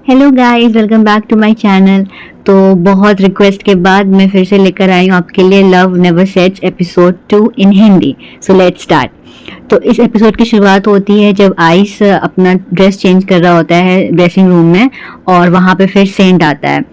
Hello guys, welcome back to my channel. तो बहुत request के बाद मैं फिर से लेकर आई हूँ आपके लिए love never sets episode 2 in Hindi. So let's start. तो इस एपिसोड की शुरुआत होती है जब आइस अपना ड्रेस चेंज कर रहा होता है ड्रेसिंग रूम में, और वहाँ पे फिर सेंट आता है।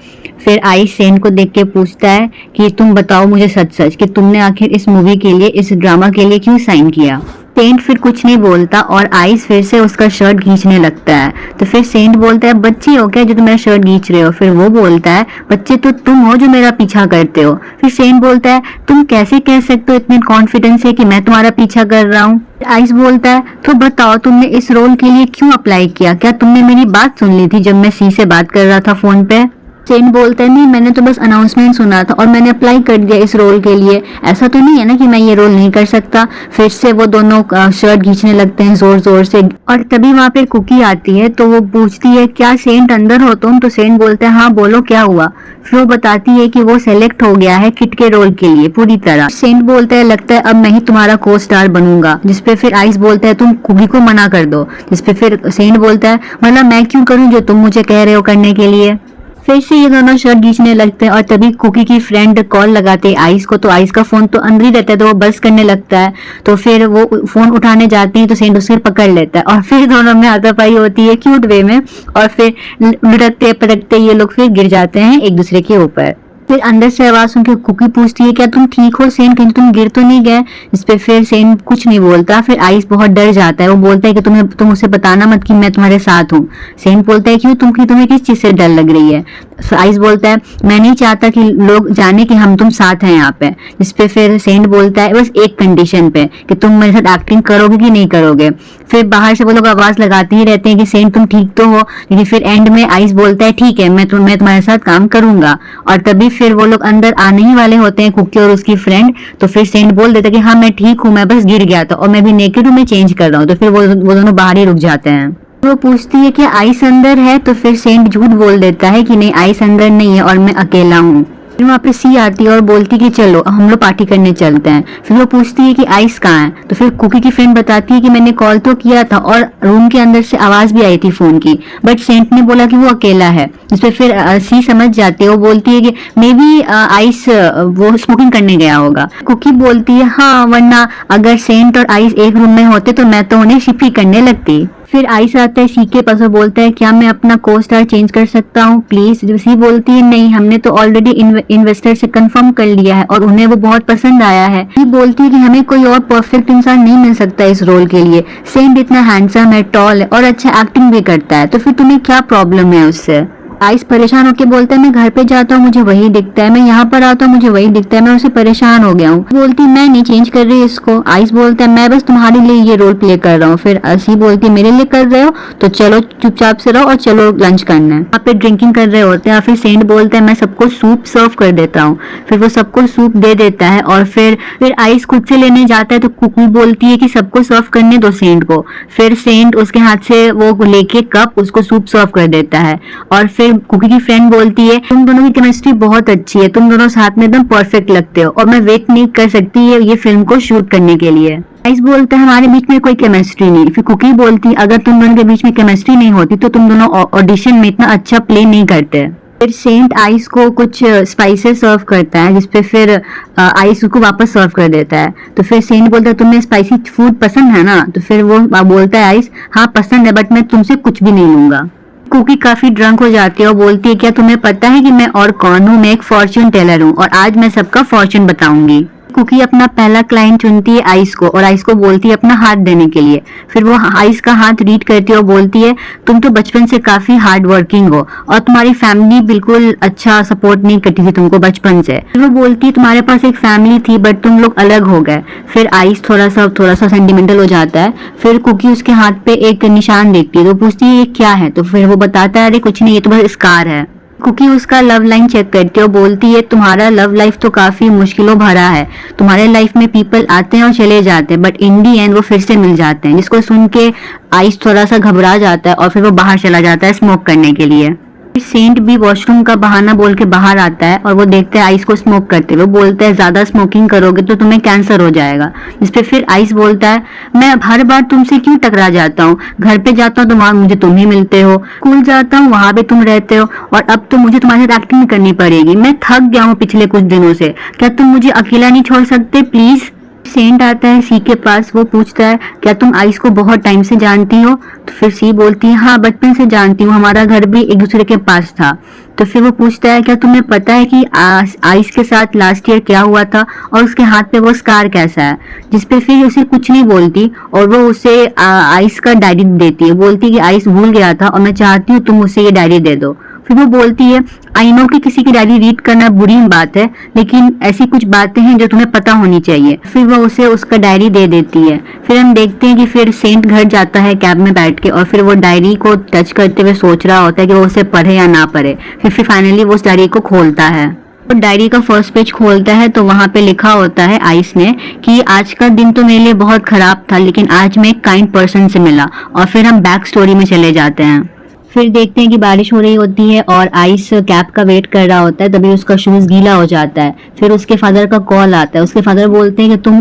फिर आइस सेंट को देख के पूछता है कि तुम बताओ मुझे सच सच कि तुमने आखिर इस मूवी के लिए, इस ड्रामा के लिए क्यों साइन किया। सेंट फिर कुछ नहीं बोलता और आइस फिर से उसका शर्ट खींचने लगता है। तो फिर सेंट बोलता है बच्ची हो क्या जो तुम मेरा शर्ट खींच रहे हो। फिर वो बोलता है बच्चे तो तुम हो जो मेरा पीछा करते हो। फिर सेंट बोलता है तुम कैसे कह सकते हो इतने कॉन्फिडेंस से कि मैं तुम्हारा पीछा कर रहा हूँ। आइस बोलता है तो बताओ तुमने इस रोल के लिए क्यों अप्लाई किया, क्या तुमने मेरी बात सुन ली थी जब मैं सी से बात कर रहा था फोन पे। सेंट बोलता है नहीं, मैंने तो बस अनाउंसमेंट सुना था और मैंने अप्लाई कर दिया इस रोल के लिए। ऐसा तो नहीं है ना कि मैं ये रोल नहीं कर सकता। फिर से वो दोनों शर्ट खींचने लगते हैं जोर जोर से, और तभी वहाँ पे कुकी आती है। तो वो पूछती है क्या सेंट अंदर हो तुम। तो सेंट बोलता है हाँ बोलो क्या हुआ। फिर वो बताती है कि वो सेलेक्ट हो गया है किट के रोल के लिए पूरी तरह। सेंट बोलता है लगता है अब मैं ही तुम्हारा को स्टार बनूंगा। जिसपे फिर आइस बोलता है तुम कुकी को मना कर दो। जिसपे फिर सेंट बोलता है मतलब मैं क्यों करूँ जो तुम मुझे कह रहे हो करने के लिए। फिर से ये दोनों शर्ट खींचने लगते हैं और तभी कुकी की फ्रेंड कॉल लगाते हैं आइस को। तो आइस का फोन तो अंदर ही रहता है तो वो बस करने लगता है। तो फिर वो फोन उठाने जाती है तो सेंट उसे पकड़ लेता है और फिर दोनों में हाथापाई होती है क्यूट वे में, और फिर लुढ़कते पटकते ये लोग फिर गिर जाते हैं एक दूसरे के ऊपर। फिर अंदर से आवाज सुन के कुकी पूछती है क्या तुम ठीक हो सेंट, कहीं तुम गिर तो नहीं गए। इस पे फिर सेंट कुछ नहीं बोलता। फिर आइस बहुत डर जाता है। वो बोलता है कि तुम उसे बताना मत कि मैं तुम्हारे साथ हूँ। सेंट बोलता है क्यों, तुम्हें किस चीज से डर लग रही है। तो आइस बोलता है मैं नहीं चाहता कि लोग जाने कि हम तुम साथ हैं यहाँ पे। इस पे फिर सेंट बोलता है बस एक कंडीशन पे कि तुम मेरे साथ एक्टिंग करोगे कि नहीं करोगे। फिर बाहर से वो लोग आवाज लगाते ही रहते हैं कि सेंट तुम ठीक तो हो, लेकिन फिर एंड में आइस बोलता है ठीक है मैं तुम्हारे साथ काम करूंगा। और तभी फिर वो लोग अंदर आने ही वाले होते हैं कुकी और उसकी फ्रेंड। तो फिर सेंट बोल देता है कि हाँ मैं ठीक हूँ, मैं बस गिर गया था और मैं भी नेकेड हूँ, मैं चेंज कर रहा हूँ। तो फिर वो दोनों बाहर ही रुक जाते हैं। वो पूछती है कि आइस अंदर है। तो फिर सेंट झूठ बोल देता है कि नहीं आइस अंदर नहीं है और मैं अकेला हूँ। फिर वहाँ पे सी आती है और बोलती है कि चलो हम लोग पार्टी करने चलते हैं। फिर वो पूछती है कि आइस कहाँ है। तो फिर कुकी की फ्रेंड बताती है कि मैंने कॉल तो किया था और रूम के अंदर से आवाज भी आई थी फोन की, बट सेंट ने बोला कि वो अकेला है। इस पे फिर सी समझ जाती है। वो बोलती है कि मे बी आइस वो स्मोकिंग करने गया होगा। कुकी बोलती है हाँ वरना अगर सेंट और आइस एक रूम में होते तो मैं तो उन्हें शिप ही करने लगती। फिर आइस आता है सी के पास और बोलता है क्या मैं अपना को स्टार चेंज कर सकता हूँ प्लीज। जब सी बोलती है नहीं हमने तो ऑलरेडी इन्वेस्टर से कंफर्म कर लिया है और उन्हें वो बहुत पसंद आया है। सी बोलती है कि हमें कोई और परफेक्ट इंसान नहीं मिल सकता इस रोल के लिए। सेंट इतना हैंडसम है, टॉल है और अच्छा एक्टिंग भी करता है, तो फिर तुम्हें क्या प्रॉब्लम है उससे। आइस परेशान होकर बोलता है मैं घर पे जाता हूँ मुझे वही दिखता है, मैं यहाँ पर आता हूँ मुझे वही दिखता है, मैं उससे परेशान हो गया हूँ। बोलती मैं नहीं चेंज कर रही इसको। आइस बोलता है मैं बस तुम्हारे लिए ये रोल प्ले कर रहा हूँ। फिर सी बोलती है मेरे लिए कर रहे हो तो चलो चुपचाप से रहो और चलो लंच करना है। वहाँ पे ड्रिंकिंग कर रहे होते हैं और फिर सेंट बोलता है मैं सबको सूप सर्व कर देता हूँ। फिर वो सबको सूप दे देता है और फिर आइस खुद से लेने जाता है तो कुकी बोलती है कि सबको सर्व करने दो सेंट को। फिर सेंट उसके हाथ से वो लेके कप उसको सूप सर्व कर देता है। और फिर कुकी की फ्रेंड बोलती है तुम दोनों की केमिस्ट्री बहुत अच्छी है, तुम दोनों साथ में एकदम परफेक्ट लगते हो और मैं वेट नहीं कर सकती ये फिल्म को शूट करने के लिए। आइस बोलता है हमारे बीच में कोई केमिस्ट्री नहीं। फिर कुकी बोलती है अगर तुम दोनों के बीच में केमिस्ट्री नहीं होती तो तुम दोनों ऑडिशन में इतना अच्छा प्ले नहीं करते। फिर सेंट आइस को कुछ स्पाइसेस सर्व करता है जिसपे फिर आइस उसको वापस सर्व कर देता है। तो फिर सेंट बोलता है तुम्हें स्पाइसी फूड पसंद है ना। तो फिर वो बोलता है आइस हाँ पसंद है बट मैं तुमसे कुछ भी नहीं लूंगा। कुकी काफी ड्रंक हो जाती है और बोलती है क्या तुम्हें पता है कि मैं और कौन हूँ, मैं एक फॉर्च्यून टेलर हूँ और आज मैं सबका फॉर्च्यून बताऊंगी। कुकी अपना पहला क्लाइंट चुनती है आइस को और आइस को बोलती है अपना हाथ देने के लिए। फिर वो आइस का हाथ रीड करती है और बोलती है तुम तो बचपन से काफी हार्ड वर्किंग हो और तुम्हारी फैमिली बिल्कुल अच्छा सपोर्ट नहीं करती थी तुमको बचपन से। फिर वो बोलती है तुम्हारे पास एक फैमिली थी बट तुम लोग अलग हो गए। फिर आइस थोड़ा सा सेंटिमेंटल हो जाता है। फिर कुकी उसके हाथ पे एक निशान देखती है तो पूछती है ये क्या है। तो फिर वो बताता है अरे कुछ नहीं ये तो बस स्कार है। कुकी उसका लव लाइन चेक करती है और बोलती है तुम्हारा लव लाइफ तो काफी मुश्किलों भरा है, तुम्हारे लाइफ में पीपल आते हैं और चले जाते हैं बट इन दी एंड वो फिर से मिल जाते हैं। जिसको सुन के आइस थोड़ा सा घबरा जाता है और फिर वो बाहर चला जाता है स्मोक करने के लिए। सेंट भी वॉशरूम का बहाना बोल के बाहर आता है और वो देखता है आइस को स्मोक करते हुए। वो बोलता है ज्यादा स्मोकिंग करोगे तो तुम्हें कैंसर हो जाएगा। जिस पे फिर आइस बोलता है मैं अब हर बार तुमसे क्यों टकरा जाता हूँ, घर पे जाता हूँ तो वहां मुझे तुम ही मिलते हो, स्कूल जाता हूँ वहां भी तुम रहते हो, और अब तो मुझे तुम्हारे साथ एक्टिंग करनी पड़ेगी। मैं थक गया हूँ पिछले कुछ दिनों से, क्या तुम मुझे अकेला नहीं छोड़ सकते प्लीज। सेंट आता है सी के पास। वो पूछता है क्या तुम आइस को बहुत टाइम से जानती हो। तो फिर सी बोलती है हाँ बचपन से जानती हूँ, हमारा घर भी एक दूसरे के पास था। तो फिर वो पूछता है क्या तुम्हें पता है कि आइस के साथ लास्ट ईयर क्या हुआ था और उसके हाथ पे वो स्कार कैसा है। जिस पे फिर उसे कुछ नहीं बोलती और वो उसे आइस का डायरी देती है। बोलती है कि आइस भूल गया था और मैं चाहती हूँ तुम उसे ये डायरी दे दो। फिर वो बोलती है आई नो कि किसी की डायरी रीड करना बुरी बात है, लेकिन ऐसी कुछ बातें हैं जो तुम्हें पता होनी चाहिए। फिर वो उसे उसका डायरी दे देती है। फिर हम देखते हैं कि फिर सेंट घर जाता है कैब में बैठ के, और फिर वो डायरी को टच करते हुए सोच रहा होता है कि वो उसे पढ़े या ना पढ़े। फिर फाइनली वो उस डायरी को खोलता है। तो डायरी का फर्स्ट पेज खोलता है तो वहां पे लिखा होता है आइस ने कि आज का दिन तो मेरे लिए बहुत खराब था, लेकिन आज मैं एक काइंड पर्सन से मिला। और फिर हम बैक स्टोरी में चले जाते हैं। फिर देखते हैं कि बारिश हो रही होती है और आइस कैब का वेट कर रहा होता है, तभी उसका शूज गीला हो जाता है। फिर उसके फादर का कॉल आता है। उसके फादर बोलते हैं कि तुम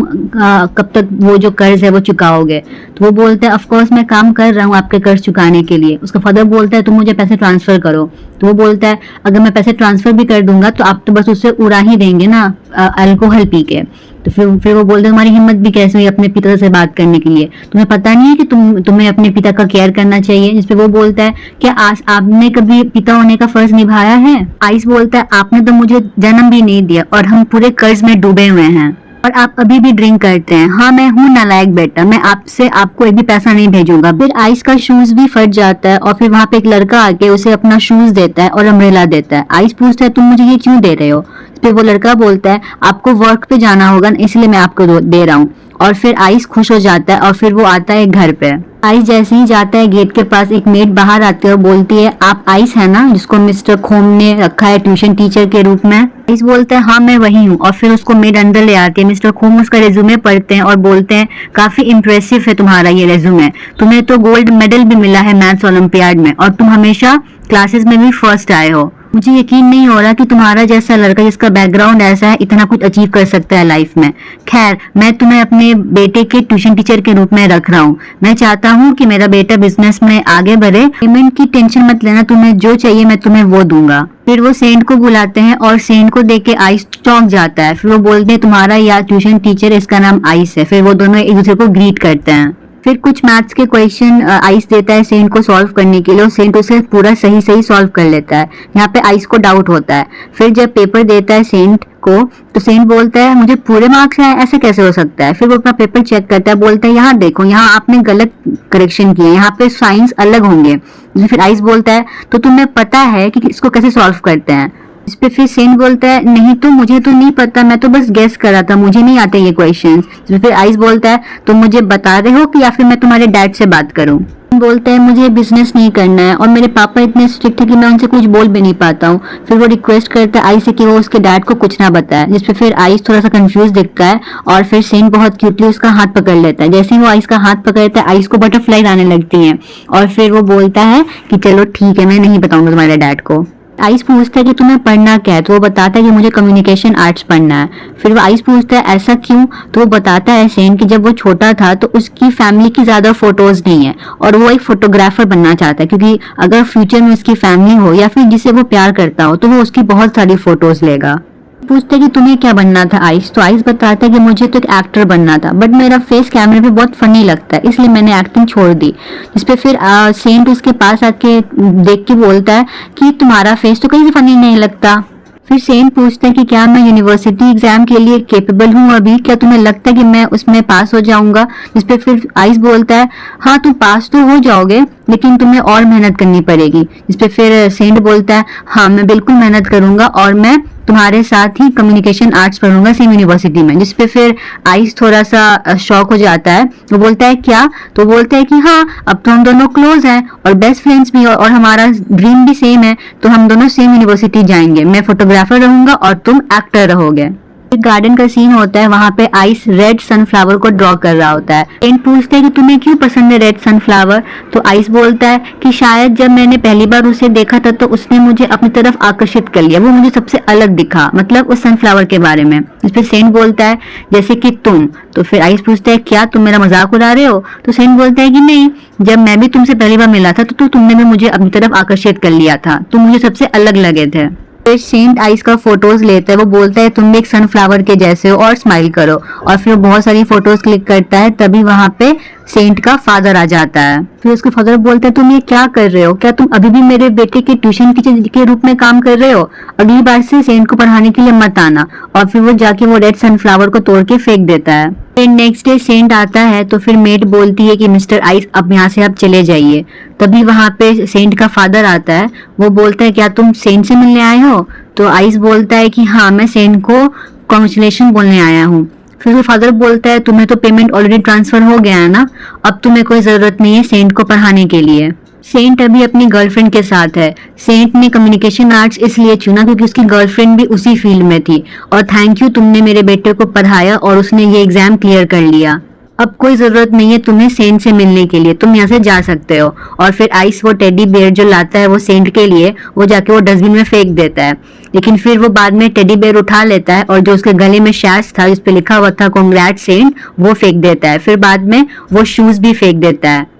कब तक वो जो कर्ज है वो चुकाओगे। तो वो बोलता है ऑफ कोर्स मैं काम कर रहा हूँ आपके कर्ज चुकाने के लिए। उसका फादर बोलता है तुम मुझे पैसे ट्रांसफर करो। तो वो बोलता है अगर मैं पैसे ट्रांसफर भी कर दूंगा तो आप तो बस उससे उड़ा ही देंगे ना अल्कोहल पी के। तो फिर वो बोलते तुम्हारी हिम्मत भी कैसे हुई अपने पिता से बात करने के लिए, तुम्हें पता नहीं है कि तुम्हें अपने पिता का केयर करना चाहिए। जिसपे वो बोलता है क्या आपने कभी पिता होने का फर्ज निभाया है। आइस बोलता है आपने तो मुझे जन्म भी नहीं दिया और हम पूरे कर्ज में डूबे हुए हैं और आप अभी भी ड्रिंक करते हैं। हाँ मैं हूँ नालायक बेटा, मैं आपको एक भी पैसा नहीं भेजूंगा। फिर आइस का शूज भी फट जाता है और फिर वहां पे एक लड़का आके उसे अपना शूज देता है और अम्ब्रेला देता है। आइस पूछता है तुम मुझे ये क्यों दे रहे हो। फिर वो लड़का बोलता है आपको वर्क पे जाना होगा इसलिए मैं आपको दे रहा हूँ। और फिर आइस खुश हो जाता है और फिर वो आता है घर पे। आइस जैसे ही जाता है गेट के पास एक मेड बाहर आती है और बोलती है आप आइस है ना जिसको मिस्टर खोम ने रखा है ट्यूशन टीचर के रूप में। आइस बोलता है हाँ मैं वही हूँ। और फिर उसको मेड अंदर ले आती है। मिस्टर खोम उसका रेज्यूमे पढ़ते हैं और बोलते हैं काफी इम्प्रेसिव है तुम्हारा ये रेज्यूमे, तुम्हें तो गोल्ड मेडल भी मिला है मैथ्स ओलंपियाड में और तुम हमेशा क्लासेस में भी फर्स्ट आए हो। मुझे यकीन नहीं हो रहा कि तुम्हारा जैसा लड़का जिसका बैकग्राउंड ऐसा है इतना कुछ अचीव कर सकता है लाइफ में। खैर मैं तुम्हें अपने बेटे के ट्यूशन टीचर के रूप में रख रहा हूँ। मैं चाहता हूँ कि मेरा बेटा बिजनेस में आगे बढ़े। पेमेंट की टेंशन मत लेना, तुम्हें जो चाहिए मैं तुम्हें वो दूंगा। फिर वो सेंट को बुलाते हैं और सेंट को देख के आइस चौंक जाता है। फिर वो बोलते हैं तुम्हारा यार ट्यूशन टीचर इसका नाम आइस है। फिर वो दोनों एक दूसरे को ग्रीट करते हैं। फिर कुछ मैथ्स के क्वेश्चन आइस देता है सेंट को सॉल्व करने के लिए और सेंट उसे पूरा सही सॉल्व कर लेता है। यहाँ पे आइस को डाउट होता है। फिर जब पेपर देता है सेंट को तो सेंट बोलता है मुझे पूरे मार्क्स आए, ऐसे कैसे हो सकता है। फिर वो अपना पेपर चेक करता है, बोलता है यहाँ देखो यहाँ आपने गलत करेक्शन किया, यहाँ पे साइंस अलग होंगे। फिर आइस बोलता है तो तुम्हें पता है कि इसको कैसे सॉल्व करते हैं। इस पे फिर सेंट बोलता है नहीं तो मुझे तो नहीं पता, मैं तो बस गेस कर रहा था, मुझे नहीं आते ये क्वेश्चंस। फिर आइस बोलता है तुम मुझे बता रहे हो कि या फिर मैं तुम्हारे डैड से बात करूं। बोलता है मुझे बिजनेस नहीं करना है और मेरे पापा इतने स्ट्रिक्ट है कि मैं उनसे कुछ बोल भी नहीं पाता हूँ। फिर वो रिक्वेस्ट करता है आइस से कि वो उसके डैड को कुछ ना बताए। जिसपे फिर आइस थोड़ा सा कंफ्यूज दिखता है और फिर सेंट बहुत क्यूटली उसका हाथ पकड़ लेता है। जैसे ही वो आइस का हाथ पकड़ता है आइस को बटरफ्लाईज आने लगती हैं और फिर वो बोलता है कि चलो ठीक है मैं नहीं बताऊंगा तुम्हारे डैड को। आइस पूछता है कि तुम्हें पढ़ना क्या है। तो वो बताता है कि मुझे कम्युनिकेशन आर्ट्स पढ़ना है। फिर वो आइस पूछता है ऐसा क्यों। तो वो बताता है सेंट कि जब वो छोटा था तो उसकी फैमिली की ज्यादा फोटोज नहीं है और वो एक फोटोग्राफर बनना चाहता है, क्योंकि अगर फ्यूचर में उसकी फैमिली हो या फिर जिसे वो प्यार करता हो तो वो उसकी बहुत सारी फोटोज लेगा। पूछते कि तुम्हें क्या बनना था आइस। तो आइस बताता है कि मुझे तो एक एक्टर बनना था बट मेरा फेस कैमरे पे बहुत फनी लगता है इसलिए मैंने एक्टिंग छोड़ दी। जिसपे फिर सेंट उसके पास आके देख के बोलता है कि तुम्हारा फेस तो कहीं से फनी नहीं लगता। फिर सेंट पूछते हैं कि क्या मैं यूनिवर्सिटी एग्जाम के लिए कैपेबल हूँ अभी, क्या तुम्हें लगता है कि मैं उसमें पास हो जाऊंगा। जिसपे फिर आइस बोलता है हाँ तुम पास तो हो जाओगे लेकिन तुम्हें और मेहनत करनी पड़ेगी। जिसपे फिर सेंट बोलता है हाँ मैं बिल्कुल मेहनत करूंगा और मैं तुम्हारे साथ ही कम्युनिकेशन आर्ट्स पढ़ूंगा सेम यूनिवर्सिटी में। जिसपे फिर आइस थोड़ा सा शॉक हो जाता है। वो बोलता है क्या। तो बोलता है कि हाँ अब तो हम दोनों क्लोज हैं और बेस्ट फ्रेंड्स भी और हमारा ड्रीम भी सेम है तो हम दोनों सेम यूनिवर्सिटी जाएंगे। मैं फोटोग्राफर रहूंगा और तुम एक्टर रहोगे। गार्डन का सीन होता है, वहाँ पे आइस रेड सनफ्लावर को ड्रॉ कर रहा होता है। सेंट पूछते हैं कि तुम्हें क्यों पसंद है रेड सनफ्लावर, तो आइस बोलता है कि शायद जब मैंने पहली बार उसे देखा था तो उसने मुझे अपनी तरफ आकर्षित कर लिया, वो मुझे सबसे अलग दिखा, मतलब उस सनफ्लावर के बारे में। इस पे सेंट बोलता है जैसे कि तुम। तो फिर आइस पूछता है क्या तुम मेरा मजाक उड़ा रहे हो, तो सेंट बोलता है कि नहीं, जब मैं भी तुमसे पहली बार मिला था तो तुमने भी मुझे अपनी तरफ आकर्षित कर लिया था, तुम मुझे सबसे अलग लगे थे। फिर सेंट आइस का फोटोज लेता है, वो बोलता है तुम भी एक सनफ्लावर के जैसे हो और स्माइल करो, और फिर वो बहुत सारी फोटोज क्लिक करता है। तभी वहां पे सेंट का फादर आ जाता है। फिर उसके फादर बोलते हैं तुम ये क्या कर रहे हो, क्या तुम अभी भी मेरे बेटे के ट्यूशन टीचर के रूप में काम कर रहे हो, अगली बार से सेंट को पढ़ाने के लिए मत आना। और फिर वो जाके वो रेड सनफ्लावर को तोड़ के फेंक देता है। फिर नेक्स्ट डे सेंट आता है तो फिर मेड बोलती है कि मिस्टर आइस अब यहाँ से आप चले जाइए। तभी वहां पे सेंट का फादर आता है, वो बोलता है क्या तुम सेंट से मिलने आए हो, तो आइस बोलता है कि हाँ मैं सेंट को कॉन्ग्रेचुलेशन बोलने आया हूँ। फिर वो फादर बोलता है तुम्हें तो पेमेंट ऑलरेडी ट्रांसफर हो गया है ना, अब तुम्हें कोई जरूरत नहीं है सेंट को पढ़ाने के लिए। सेंट अभी अपनी गर्लफ्रेंड के साथ है। सेंट ने कम्युनिकेशन आर्ट्स इसलिए चुना क्योंकि उसकी गर्लफ्रेंड भी उसी फील्ड में थी, और थैंक यू तुमने मेरे बेटे को पढ़ाया और उसने ये एग्जाम क्लियर कर लिया। अब कोई जरूरत नहीं है तुम्हें सेंट से मिलने के लिए, तुम यहाँ से जा सकते हो। और फिर आइस वो टेडी बेयर जो लाता है वो सेंट के लिए, वो जाके वो डस्टबिन में फेंक देता है। लेकिन फिर वो बाद में टेडी बेयर उठा लेता है और जो उसके गले में शैश था जिस पे लिखा हुआ था कॉन्ग्रेट सेंट, वो फेंक देता है। फिर बाद में वो शूज भी फेंक देता है।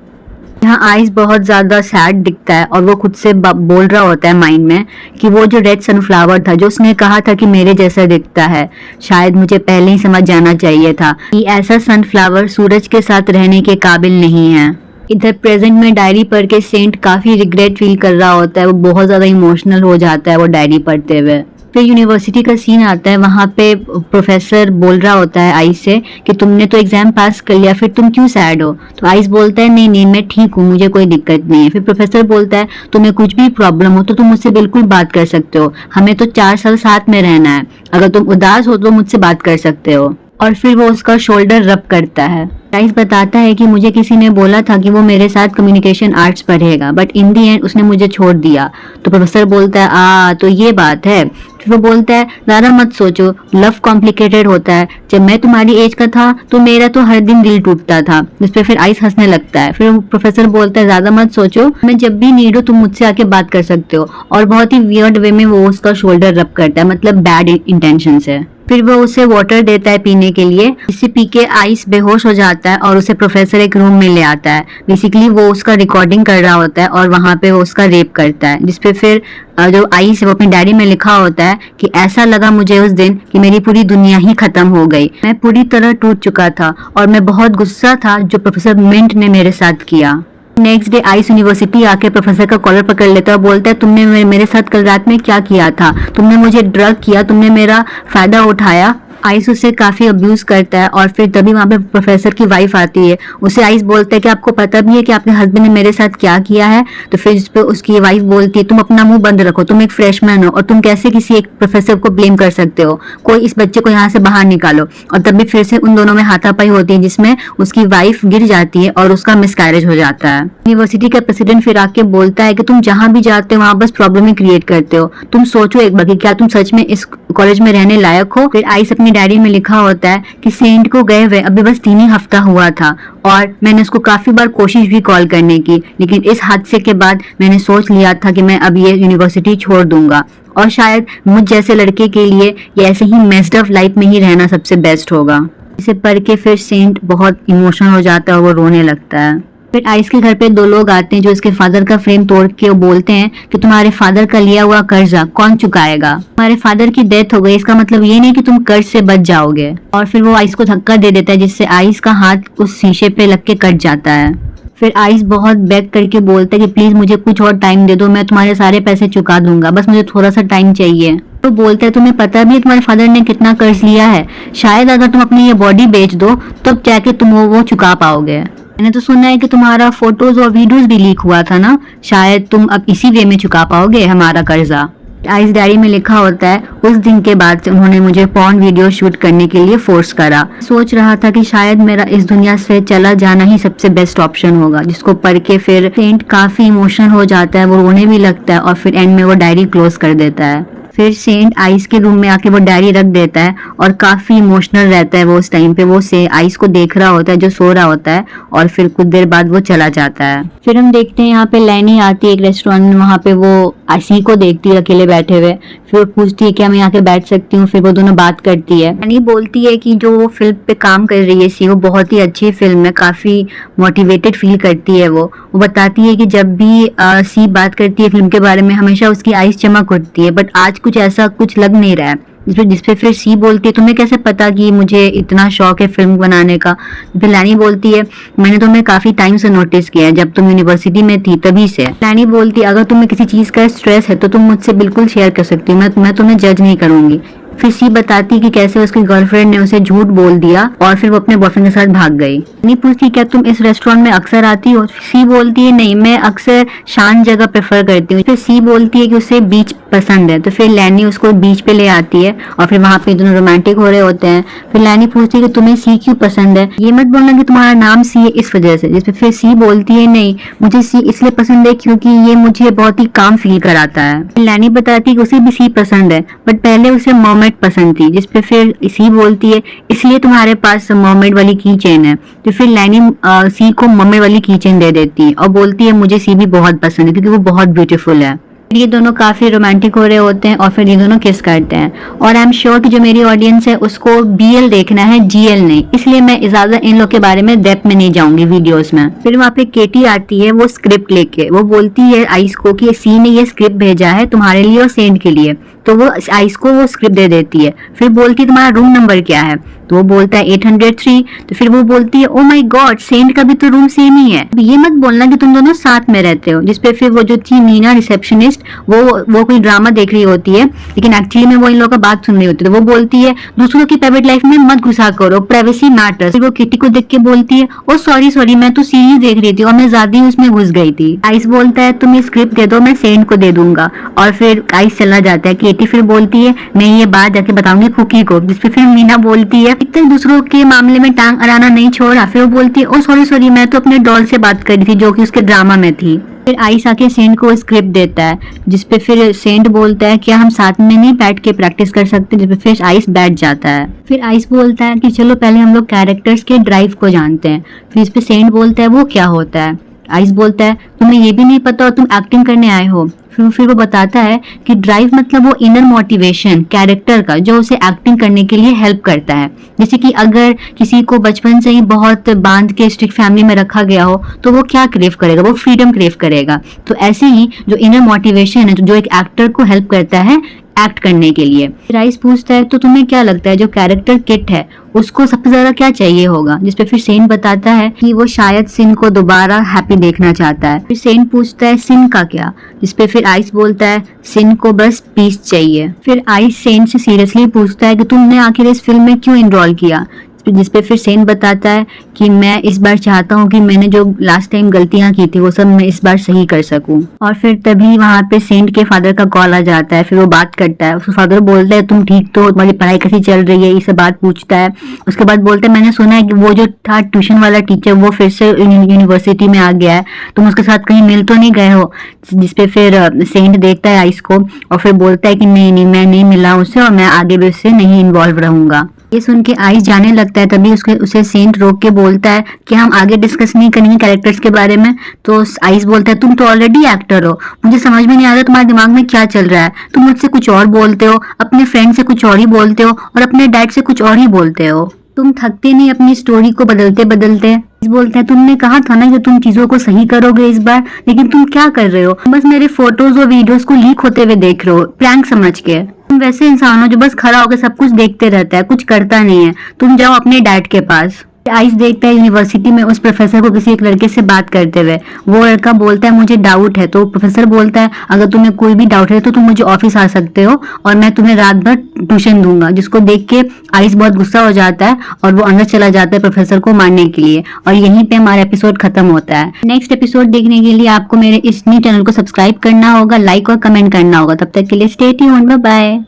यहाँ आइस बहुत ज्यादा सैड दिखता है और वो खुद से बोल रहा होता है माइंड में कि वो जो रेड सनफ्लावर था जो उसने कहा था कि मेरे जैसा दिखता है, शायद मुझे पहले ही समझ जाना चाहिए था कि ऐसा सनफ्लावर सूरज के साथ रहने के काबिल नहीं है। इधर प्रेजेंट में डायरी पढ़ के सेंट काफी रिग्रेट फील कर रहा होता है, वो बहुत ज्यादा इमोशनल हो जाता है वो डायरी पढ़ते हुए। फिर यूनिवर्सिटी का सीन आता है, वहां पे प्रोफेसर बोल रहा होता है आइस से कि तुमने तो एग्जाम पास कर लिया, फिर तुम क्यों सैड हो। तो आइस बोलता है नहीं नहीं मैं ठीक हूँ, मुझे कोई दिक्कत नहीं है। फिर प्रोफेसर बोलता है तुम्हें कुछ भी प्रॉब्लम हो तो तुम मुझसे बिल्कुल बात कर सकते हो, हमें तो 4 साल साथ में रहना है, अगर तुम उदास हो तो मुझसे बात कर सकते हो। और फिर वो उसका शोल्डर रब करता है। आइस बताता है कि मुझे किसी ने बोला था कि वो मेरे साथ कम्युनिकेशन आर्ट्स पढ़ेगा, बट इन दी एंड उसने मुझे छोड़ दिया। तो प्रोफेसर बोलता है तो ये बात है। फिर वो बोलता है ज्यादा मत सोचो, लव कॉम्प्लिकेटेड होता है, जब मैं तुम्हारी एज का था तो मेरा तो हर दिन दिल टूटता था। जिस पे फिर आइस हंसने लगता है। फिर प्रोफेसर बोलता है ज्यादा मत सोचो, मैं जब भी नीड हो तुम मुझसे आके बात कर सकते हो। और बहुत ही वियर्ड वे में वो उसका शोल्डर रब करता है, मतलब बैड इंटेंशन से। फिर वो उसे वाटर देता है पीने के लिए, जिसे पी के आइस बेहोश हो जाता है और उसे प्रोफेसर एक रूम में ले आता है। बेसिकली वो उसका रिकॉर्डिंग कर रहा होता है और वहां पे वो उसका रेप करता है। जिसपे फिर जो आइस है वो अपनी डायरी में लिखा होता है कि ऐसा लगा मुझे उस दिन कि मेरी पूरी दुनिया ही खत्म हो गई, मैं पूरी तरह टूट चुका था और मैं बहुत गुस्सा था जो प्रोफेसर मिंट ने मेरे साथ किया। नेक्स्ट डे आइस यूनिवर्सिटी आके प्रोफेसर का कॉलर पकड़ लेता है और बोलता है तुमने मेरे साथ कल रात में क्या किया था, तुमने मुझे ड्रग किया, तुमने मेरा फायदा उठाया। आइस उसे काफी अब्यूज करता है और फिर तभी वहां पे प्रोफेसर की वाइफ आती है। उसे आइस बोलता है कि आपको पता भी है कि आपके हस्बैंड ने मेरे साथ क्या किया है। तो फिर इस पे उसकी वाइफ बोलती है तुम अपना मुंह बंद रखो, तुम एक फ्रेशमैन हो और तुम कैसे किसी एक प्रोफेसर को ब्लेम कर सकते हो, कोई इस बच्चे को यहाँ से बाहर निकालो। और तभी फिर से उन दोनों में हाथापाई होती है जिसमें उसकी वाइफ गिर जाती है और उसका मिसकैरेज हो जाता है। यूनिवर्सिटी का प्रेसिडेंट फिर आके बोलता है कि तुम जहां भी जाते हो वहां बस प्रॉब्लम ही क्रिएट करते हो, तुम सोचो एक बार कि क्या तुम सच में इस कॉलेज में रहने लायक हो। फिर आइस अपनी डायरी में लिखा होता है कि सेंट को गए हुए अभी बस 3 ही हफ्ता हुआ था और मैंने उसको काफी बार कोशिश भी कॉल करने की, लेकिन इस हादसे के बाद मैंने सोच लिया था कि मैं अब ये यूनिवर्सिटी छोड़ दूंगा और शायद मुझ जैसे लड़के के लिए ये ऐसे ही मेस्ड अप लाइफ में ही रहना सबसे बेस्ट होगा। इसे पढ़ के फिर सेंट बहुत इमोशनल हो जाता है और वो रोने लगता है। फिर आइस के घर पे 2 लोग आते हैं जो इसके फादर का फ्रेम तोड़ के वो बोलते हैं कि तुम्हारे फादर का लिया हुआ कर्जा कौन चुकाएगा, तुम्हारे फादर की डेथ हो गई, इसका मतलब ये नहीं कि तुम कर्ज से बच जाओगे। और फिर वो आइस को धक्का दे देता है जिससे आइस का हाथ उस शीशे पे लग के कट जाता है। फिर आइस बहुत बेग करके बोलता है कि प्लीज मुझे कुछ और टाइम दे दो, मैं तुम्हारे सारे पैसे चुका दूंगा, बस मुझे थोड़ा सा टाइम चाहिए। तो बोलता है तुम्हें पता भी है तुम्हारे फादर ने कितना कर्ज लिया है, शायद अगर तुम अपनी ये बॉडी बेच दो तब जाके तुम वो चुका पाओगे। मैंने तो सुना है कि तुम्हारा फोटोज और वीडियोस भी लीक हुआ था ना, शायद तुम अब इसी वे में चुका पाओगे हमारा कर्जा। आइस डायरी में लिखा होता है उस दिन के बाद से उन्होंने मुझे पॉर्न वीडियो शूट करने के लिए फोर्स करा। सोच रहा था कि शायद मेरा इस दुनिया से चला जाना ही सबसे बेस्ट ऑप्शन होगा। जिसको पढ़ के फिर सेंट काफी इमोशनल हो जाता है, वो रोने भी लगता है और फिर एंड में वो डायरी क्लोज कर देता है। फिर सेंट आइस के रूम में आके वो डायरी रख देता है और काफी इमोशनल रहता है वो उस टाइम पे। वो से आइस को देख रहा होता है जो सो रहा होता है और फिर कुछ देर बाद वो चला जाता है। फिर हम देखते हैं यहाँ पे लैनी आती है एक रेस्टोरेंट में, वहाँ पे वो सी को देखती है अकेले बैठे हुए। फिर वो पूछती है कि मैं यहाँ के बैठ सकती हूँ। फिर वो दोनों बात करती है। लैनी बोलती है कि जो वो फिल्म पे काम कर रही है सी, वो बहुत ही अच्छी फिल्म है, काफी मोटिवेटेड फील करती है। वो बताती है कि जब भी सी बात करती है फिल्म के बारे में हमेशा उसकी आइस चमक उठती है, बट आज कुछ ऐसा कुछ लग नहीं रहा है। जिसपे फिर सी बोलती है तुम्हें कैसे पता कि मुझे इतना शौक है फिल्म बनाने का। फिर लैनी बोलती है मैंने तुम्हें काफी टाइम से नोटिस किया है, जब तुम यूनिवर्सिटी में थी तभी से। लैनी बोलती है अगर तुम्हें किसी चीज का स्ट्रेस है तो तुम मुझसे बिल्कुल शेयर कर सकती हो, मैं तुम्हें जज नहीं करूंगी। फिर सी बताती कि कैसे उसकी गर्लफ्रेंड ने उसे झूठ बोल दिया और फिर वो अपने बॉयफ्रेंड के साथ भाग गई। लैनी पूछती क्या तुम इस रेस्टोरेंट में अक्सर आती हो? सी बोलती है नहीं, मैं अक्सर शांत जगह प्रेफर करती हूँ। फिर सी बोलती है कि उसे बीच पसंद है, तो फिर लैनी उसको बीच पे ले आती है और फिर वहाँ पे दोनों रोमांटिक हो रहे होते हैं। फिर लैनी पूछती है कि तुम्हें सी क्यों पसंद है? ये मत बोलना कि तुम्हारा नाम सी है इस वजह से। जिसपे फिर सी बोलती है नहीं, मुझे सी इसलिए पसंद है क्योंकि ये मुझे बहुत ही काम फील कराता है। लैनी बताती है कि उसे भी सी पसंद है, बट पहले उसे मॉमेट पसंद थी। जिसपे फिर सी बोलती है इसलिए तुम्हारे पास मॉमेट वाली की चेन है। तो फिर लैनी सी को मॉमेट वाली की चेन दे देती है और बोलती है मुझे सी भी बहुत पसंद है क्योंकि वो बहुत ब्यूटीफुल है। ये दोनों काफी रोमांटिक हो रहे होते हैं और फिर ये दोनों किस करते हैं। और आई एम श्योर कि जो मेरी ऑडियंस है उसको BL देखना है, GL नहीं, इसलिए मैं ज्यादा इन लोग के बारे में डेप्थ में नहीं जाऊंगी वीडियोस में। फिर वहाँ पे केटी आती है वो स्क्रिप्ट लेके। वो बोलती है आइस को कि सी ने ये स्क्रिप्ट भेजा है तुम्हारे लिए और सेंट के लिए। तो वो आइस को वो स्क्रिप्ट दे देती है। फिर बोलती है तुम्हारा रूम नंबर क्या है? तो वो बोलता है 803। तो फिर वो बोलती है ओ माय गॉड, सेंट का भी तो रूम सेम ही है, ये मत बोलना कि तुम दोनों साथ में रहते हो। जिसपे फिर वो जो थी मीना रिसेप्शनिस्ट, वो कोई ड्रामा देख रही होती है, लेकिन एक्चुअली में वो इन लोगों का बात सुन रही होती है। तो वो बोलती है दूसरों की प्राइवेट लाइफ में मत घुसा करो, प्राइवेसी मैटर्स। फिर वो किटी को देख के बोलती है ओ सॉरी मैं तो सीरीज देख रही थी और मैं ज्यादा ही उसमें घुस गई थी। आइस बोलता है तुम ये स्क्रिप्ट दे दो, मैं सेंट को दे दूंगा। और फिर आइस चला जाता है। केटी फिर बोलती है मैं ये बात जाके बताऊंगी कुकी को। जिसपे फिर मीना बोलती है इतने दूसरों के मामले में टांग अड़ाना नहीं छोड़ा। फिर वो बोलती है ओ सॉरी मैं तो अपने डॉल से बात कर रही थी जो कि उसके ड्रामा में थी। फिर आइस आके सेंट को स्क्रिप्ट देता है, जिसपे फिर सेंट बोलता है क्या हम साथ में नहीं बैठ के प्रैक्टिस कर सकते? जिसपे फिर आइस बैठ जाता है। फिर आइस बोलता है कि चलो पहले हम लोग कैरेक्टर्स के ड्राइव को जानते हैं। फिर इस पे सेंट बोलता है वो क्या होता है? आइस बोलता है तुम्हें ये भी नहीं पता और तुम एक्टिंग करने आए हो। फिर वो बताता है कि ड्राइव मतलब वो इनर मोटिवेशन कैरेक्टर का जो उसे एक्टिंग करने के लिए हेल्प करता है। जैसे कि अगर किसी को बचपन से ही बहुत बांध के स्ट्रिक्ट फैमिली में रखा गया हो तो वो क्या क्रेव करेगा? वो फ्रीडम क्रेव करेगा। तो ऐसे ही जो इनर मोटिवेशन है जो एक एक्टर को हेल्प करता है एक्ट करने के लिए। राइस पूछता है तो तुम्हें क्या लगता है जो कैरेक्टर किट है उसको सबसे ज्यादा क्या चाहिए होगा? जिसपे फिर सेंट बताता है कि वो शायद सिन को दोबारा हैप्पी देखना चाहता है। फिर सेंट पूछता है सिन का क्या? जिसपे फिर आइस बोलता है सिन को बस पीस चाहिए। फिर आइस सेंट से सीरियसली पूछता है कि तुमने आखिर इस फिल्म में क्यों इनरोल किया? जिसपे फिर सेंट बताता है कि मैं इस बार चाहता हूँ कि मैंने जो लास्ट टाइम गलतियां की थी वो सब मैं इस बार सही कर सकूं। और फिर तभी वहाँ पे सेंट के फादर का कॉल आ जाता है। फिर वो बात करता है, उसका फादर बोलता है तुम ठीक तो हो, तुम्हारी पढ़ाई कैसी चल रही है, ये सब बात पूछता है। उसके बाद बोलते हैं मैंने सुना है कि वो जो था ट्यूशन वाला टीचर वो फिर से यूनिवर्सिटी में आ गया है, तुम उसके साथ कहीं मिल तो नहीं गए हो? जिसपे फिर सेंट देखता है आइस को और फिर बोलता है कि नहीं मैं नहीं मिला उससे और मैं आगे भी उससे नहीं इन्वॉल्व रहूंगा। ये सुन के आइस जाने लगता है। तभी उसे सेंट रोक के बोलता है कि हम आगे डिस्कस नहीं करेंगे कैरेक्टर्स के बारे में। तो आइस बोलता है तुम तो ऑलरेडी एक्टर हो, मुझे समझ में नहीं आ रहा तुम्हारे दिमाग में क्या चल रहा है। तुम मुझसे कुछ और बोलते हो, अपने फ्रेंड से कुछ और ही बोलते हो और अपने डैड से कुछ और ही बोलते हो। तुम थकते नहीं अपनी स्टोरी को बदलते बदलते। बोलता है तुमने कहा था ना कि तुम चीजों को सही करोगे इस बार, लेकिन तुम क्या कर रहे हो? बस मेरे फोटोज और वीडियोस को लीक होते हुए देख रहे हो प्रैंक समझ के। तुम वैसे इंसान हो जो बस खड़ा होकर सब कुछ देखते रहता है, कुछ करता नहीं है। तुम जाओ अपने डैड के पास। आइस देखता है यूनिवर्सिटी में उस प्रोफेसर को किसी एक लड़के से बात करते हुए। वो लड़का बोलता है मुझे डाउट है। तो प्रोफेसर बोलता है अगर तुम्हें कोई भी डाउट है तो तुम मुझे ऑफिस आ सकते हो और मैं तुम्हें रात भर ट्यूशन दूंगा। जिसको देख के आइस बहुत गुस्सा हो जाता है और वो अंदर चला जाता है प्रोफेसर को मारने के लिए। और यहीं पे हमारा एपिसोड खत्म होता है। नेक्स्ट एपिसोड देखने के लिए आपको मेरे इस न्यू चैनल को सब्सक्राइब करना होगा, लाइक और कमेंट करना होगा। तब तक के लिए स्टे ट्यून्ड, बाय बाय।